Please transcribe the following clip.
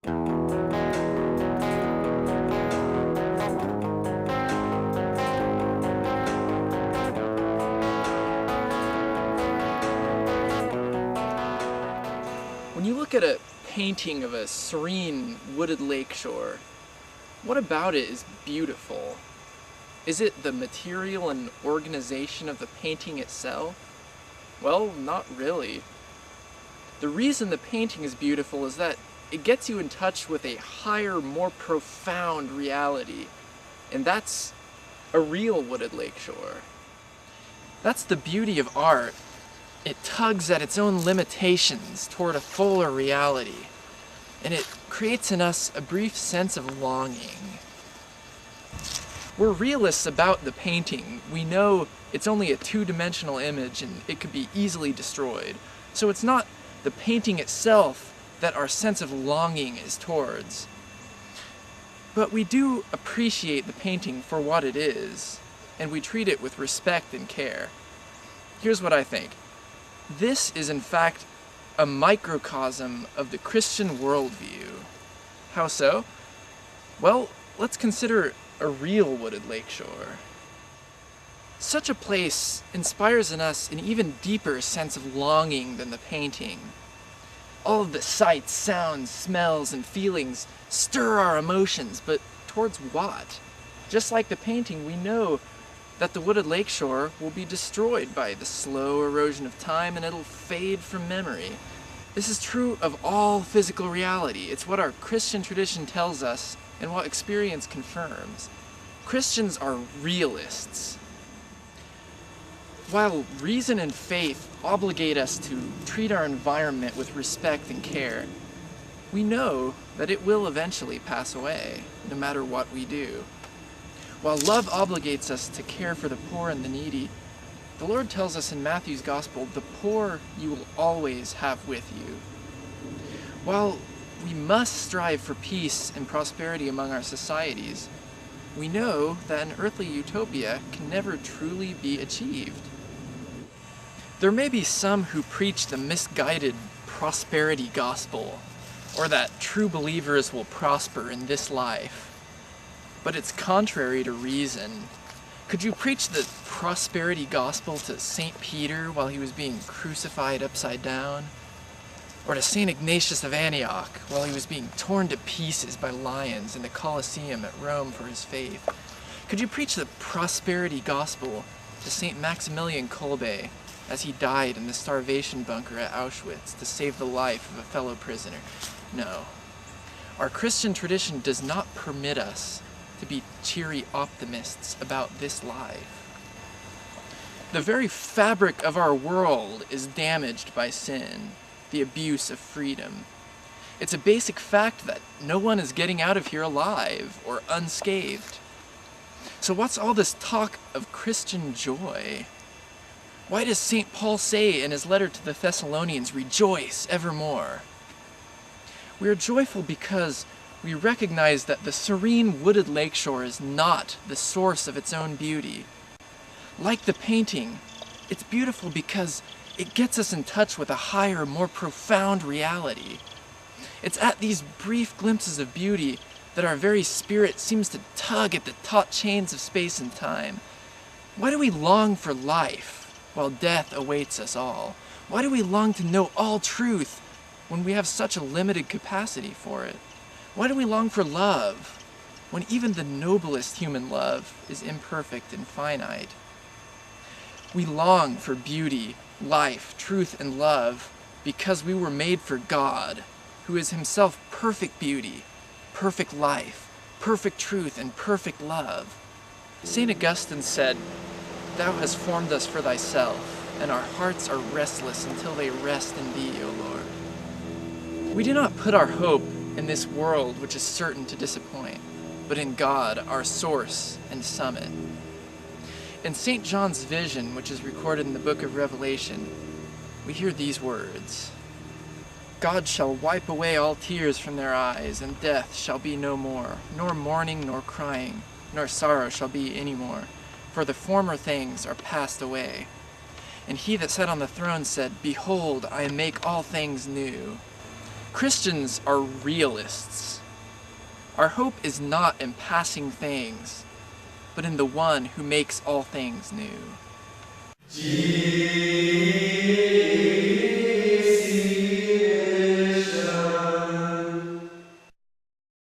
When you look at a painting of a serene, wooded lakeshore, what about it is beautiful? Is it the material and organization of the painting itself? Well, not really. The reason the painting is beautiful is that it gets you in touch with a higher, more profound reality, and that's a real wooded lakeshore. That's the beauty of art. It tugs at its own limitations toward a fuller reality, and it creates in us a brief sense of longing. We're realists about the painting. We know it's only a two-dimensional image and it could be easily destroyed. So it's not the painting itself that our sense of longing is towards. But we do appreciate the painting for what it is, and we treat it with respect and care. Here's what I think. This is in fact a microcosm of the Christian worldview. How so? Well, let's consider a real wooded lakeshore. Such a place inspires in us an even deeper sense of longing than the painting. All of the sights, sounds, smells, and feelings stir our emotions, but towards what? Just like the painting, we know that the wooded lakeshore will be destroyed by the slow erosion of time and it'll fade from memory. This is true of all physical reality. It's what our Christian tradition tells us and what experience confirms. Christians are realists. While reason and faith obligate us to treat our environment with respect and care, we know that it will eventually pass away, no matter what we do. While love obligates us to care for the poor and the needy, the Lord tells us in Matthew's Gospel, the poor you will always have with you. While we must strive for peace and prosperity among our societies, we know that an earthly utopia can never truly be achieved. There may be some who preach the misguided prosperity gospel, or that true believers will prosper in this life. But it's contrary to reason. Could you preach the prosperity gospel to St. Peter while he was being crucified upside down? Or to St. Ignatius of Antioch while he was being torn to pieces by lions in the Colosseum at Rome for his faith? Could you preach the prosperity gospel to St. Maximilian Kolbe as he died in the starvation bunker at Auschwitz to save the life of a fellow prisoner? No. Our Christian tradition does not permit us to be cheery optimists about this life. The very fabric of our world is damaged by sin, the abuse of freedom. It's a basic fact that no one is getting out of here alive or unscathed. So what's all this talk of Christian joy? Why does St. Paul say in his letter to the Thessalonians, "Rejoice evermore"? We are joyful because we recognize that the serene wooded lakeshore is not the source of its own beauty. Like the painting, it's beautiful because it gets us in touch with a higher, more profound reality. It's at these brief glimpses of beauty that our very spirit seems to tug at the taut chains of space and time. Why do we long for life while death awaits us all? Why do we long to know all truth when we have such a limited capacity for it? Why do we long for love when even the noblest human love is imperfect and finite? We long for beauty, life, truth, and love because we were made for God, who is himself perfect beauty, perfect life, perfect truth, and perfect love. St. Augustine said, "Thou hast formed us for thyself, and our hearts are restless until they rest in thee, O Lord." We do not put our hope in this world which is certain to disappoint, but in God, our source and summit. In St. John's vision, which is recorded in the book of Revelation, we hear these words, "God shall wipe away all tears from their eyes, and death shall be no more, nor mourning, nor crying, nor sorrow shall be any more, for the former things are passed away." And he that sat on the throne said, "Behold, I make all things new." Christians are realists. Our hope is not in passing things, but in the one who makes all things new.